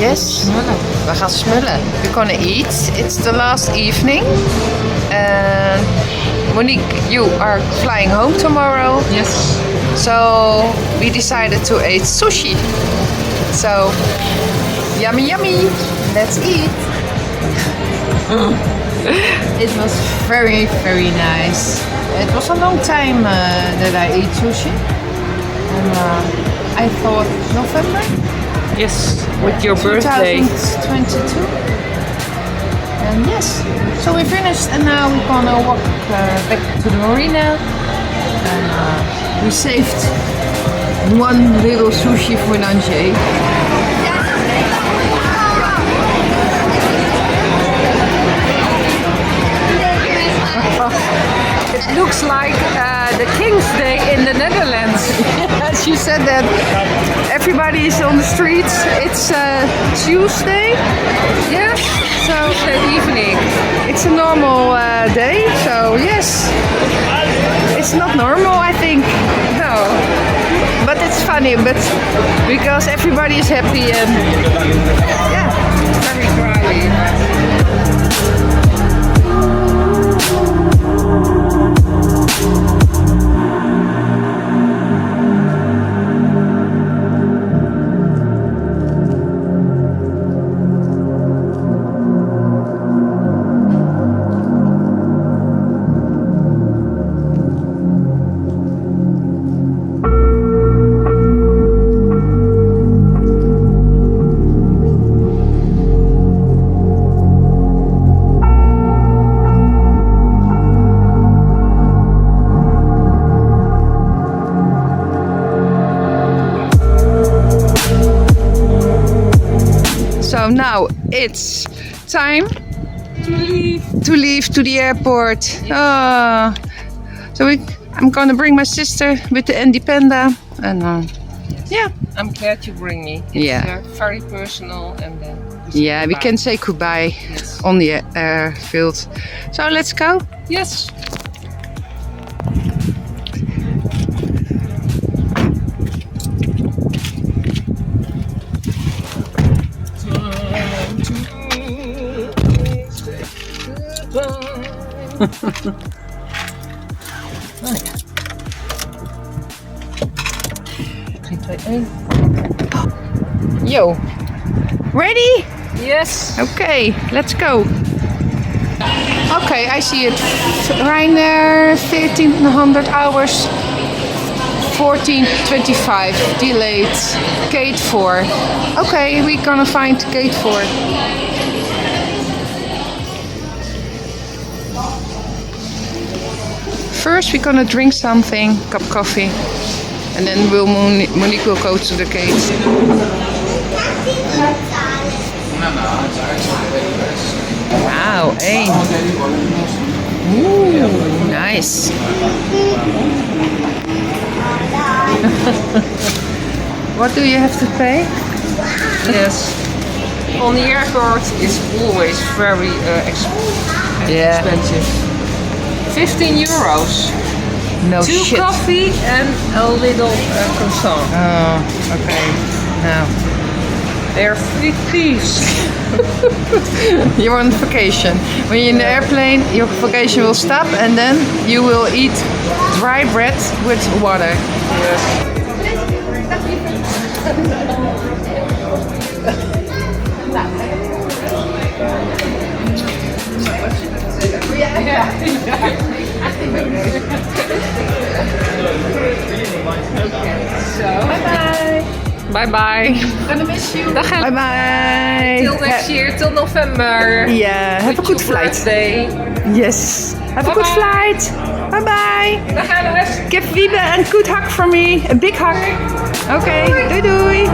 Yes. We gaan smullen. We're gonna eat. It's the last evening. And Monique, you are flying home tomorrow. Yes. So we decided to eat sushi. So yummy, yummy. Let's eat. It was very, very nice. It was a long time that I ate sushi. And I thought November? Yes, with your birthday. 2022. And yes, so we finished and now we're gonna walk back to the marina. And we saved one little sushi for Nanjay. It looks like the King's Day in the Netherlands. Yes, you said that everybody is on the streets. It's Tuesday. Yes, Tuesday evening. It's a normal day, so yes. It's not normal, I think. No. But it's funny, but because everybody is happy and yeah, Very crowded. So now it's time to leave to the airport. So I'm gonna bring my sister with the Independa and yeah. I'm glad you bring me. It's Yeah. very personal and then. Yeah, we can say goodbye Yes. on the airfield. So let's go. Yes. Yo, ready? Yes. Okay, let's go. Okay, I see it. Ryanair 1300 hours, 14:25 delayed. Gate 4. Okay, we're gonna find gate 4. First, we're gonna drink something, cup of coffee, and then Monique will go to the gate. Wow, hey. Ooh, nice. What do you have to pay? Yes. On the airport is always very Yeah. expensive. 15 euros. No Two shit. coffee and a little croissant. Oh, okay. Now, They're free thieves. you're on vacation. When you're in the airplane, your vacation will stop and then you will eat dry bread with water. Yes. Bye bye. Gonna miss you. Dag Bye bye. Till next year, till November. Yeah, have a good flight. Birthday. Yes. Have a good flight. Bye bye. Dag Alice. Give Wiebe a good hug for me. A big hug. Okay, doei doei.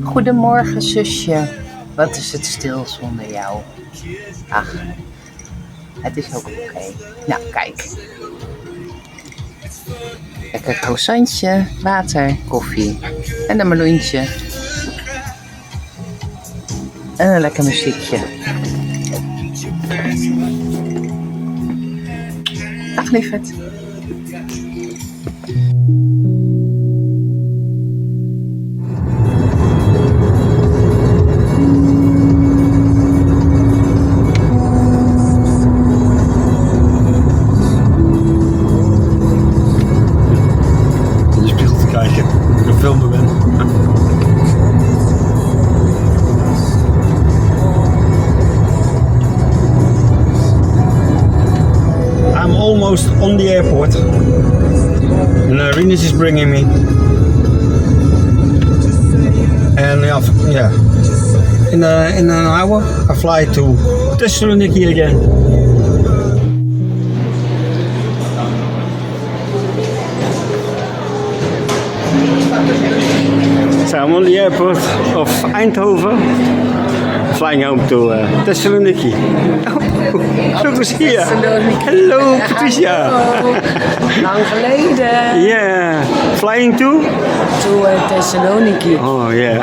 Goedemorgen, zusje. Wat is het stil zonder jou? Ach, het is ook oké. Nou, kijk. Lekker croissantje, water, koffie en een meloentje. En een lekker muziekje. Dag lieverd. I'm almost on the airport and Rinus is bringing me, and yeah, in an hour I fly to Thessaloniki again. So I'm on the airport of Eindhoven, flying home to Thessaloniki. Oh, look who's here. Hello, Patricia. Lang geleden. Yeah, flying to? To Thessaloniki. Oh, yeah.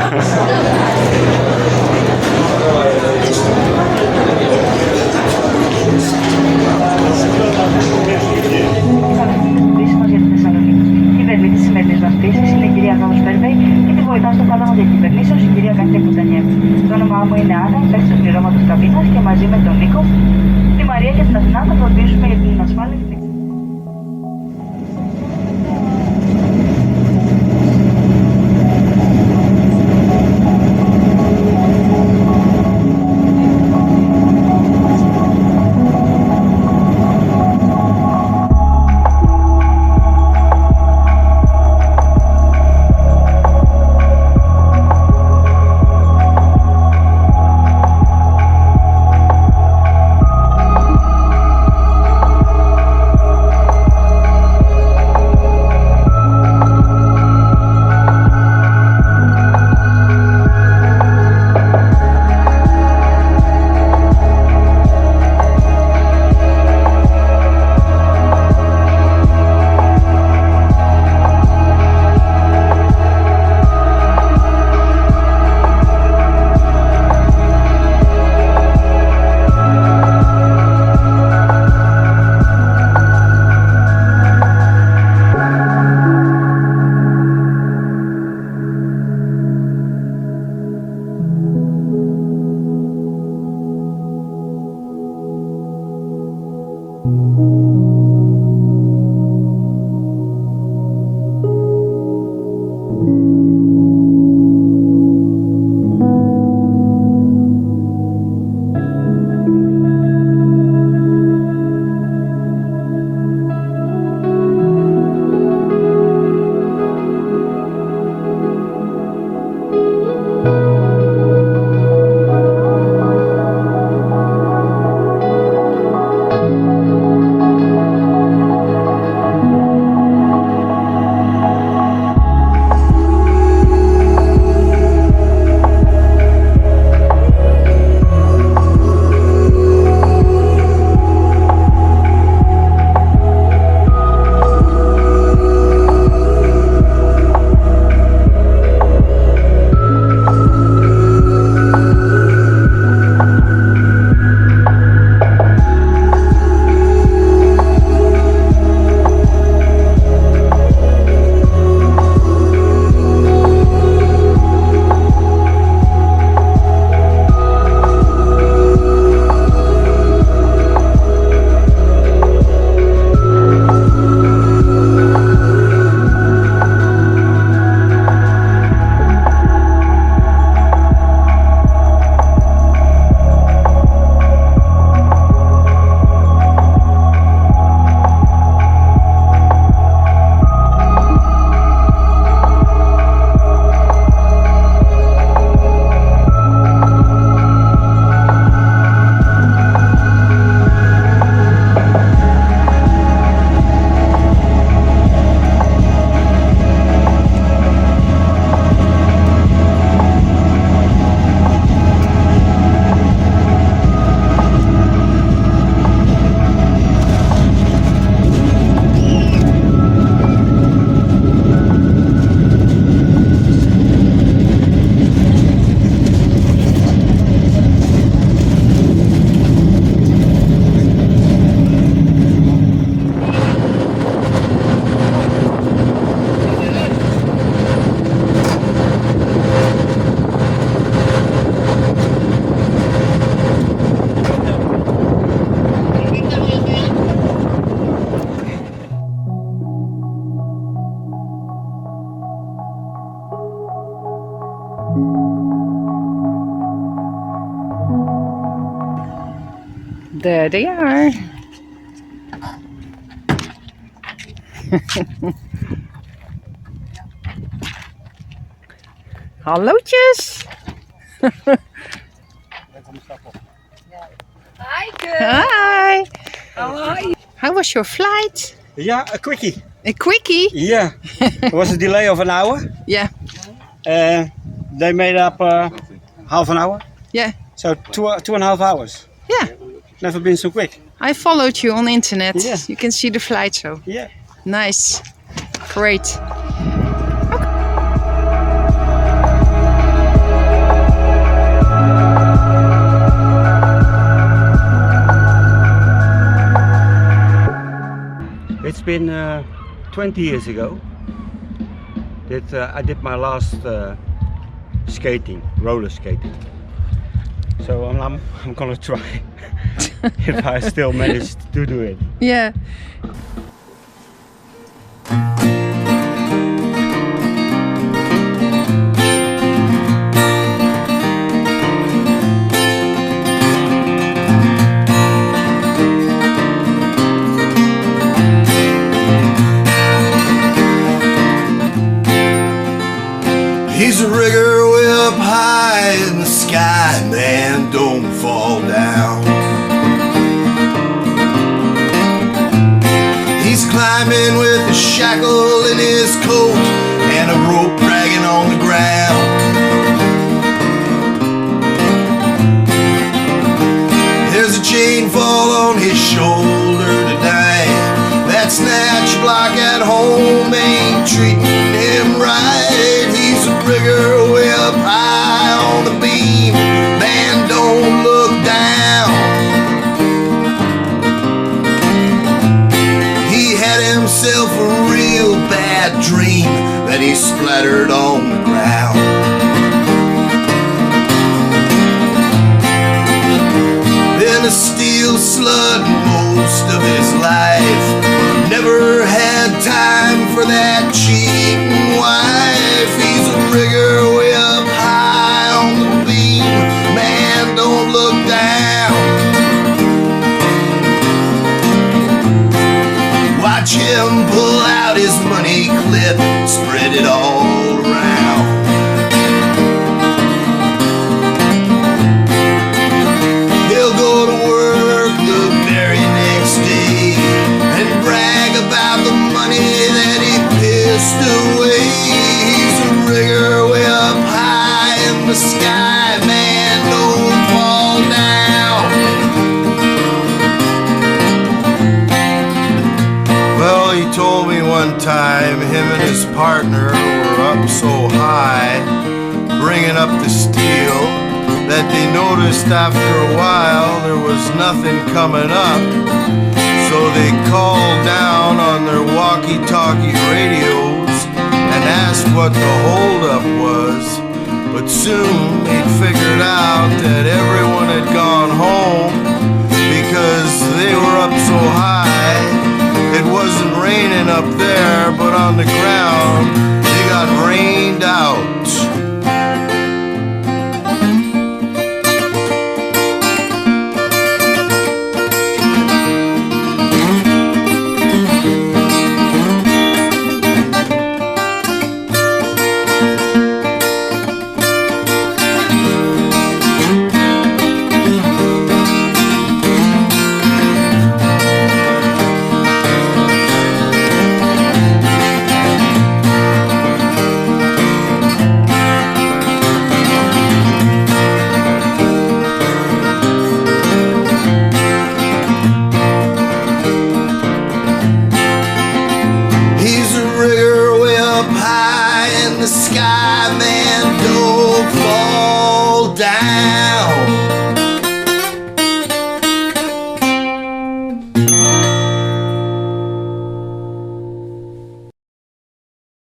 Της σημερινής μας πτήσης είναι η κυρία Νόμος Μπέρβεϊ και τη βοηθά στο κάλαμο διακυβερνήσεως η κυρία Κάτια Κουτανιέ. Το όνομά μου είναι Άννα, υπεύθυνος του πληρώματος καμπίνας και μαζί με τον Νίκο, τη Μαρία και την Αθηνά θα φροντίσουμε για την ασφάλεια της πτήσης. There they are. Hallootjes. Hi. How was your flight? Yeah, a quickie. A quickie? Yeah. There was a delay of an hour. Yeah. They made up half an hour. Yeah. So 2.5 hours. Yeah. Never been so quick. I followed you on internet. Yeah. You can see the flight so. Yeah. Nice. Great. It's been 20 years ago that I did my last skating, roller skating. So I'm gonna try if I still manage to do it. Yeah. He's a rigger way up high in the sky, man, don't fall down. He's climbing with a shackle in his coat and a rope dragging on the ground. There's a chain fall on his shoulder tonight. That snatch block at home ain't treating him right. He's a rigger way up high on the beam. Man, don't look down. He had himself a real bad dream that he splattered on the ground. Been a steel slut most of his life. Never had time for that cheating wife. He's a rigger way up high on the beam. Man, don't look down. Watch him pull out his money clip, spread it all around. He'll go to work the very next day and brag about the money that he pissed away. He's a rigger way up high in the sky, man, don't fall down. Well, he told me one time him and his partner were up so high, bringing up the steel, that they noticed after a while there was nothing coming up. So they called down on their walkie-talkie radios and asked what the holdup was. But soon they'd figured out that everyone had gone home because they were up so high. It wasn't raining up there, but on the ground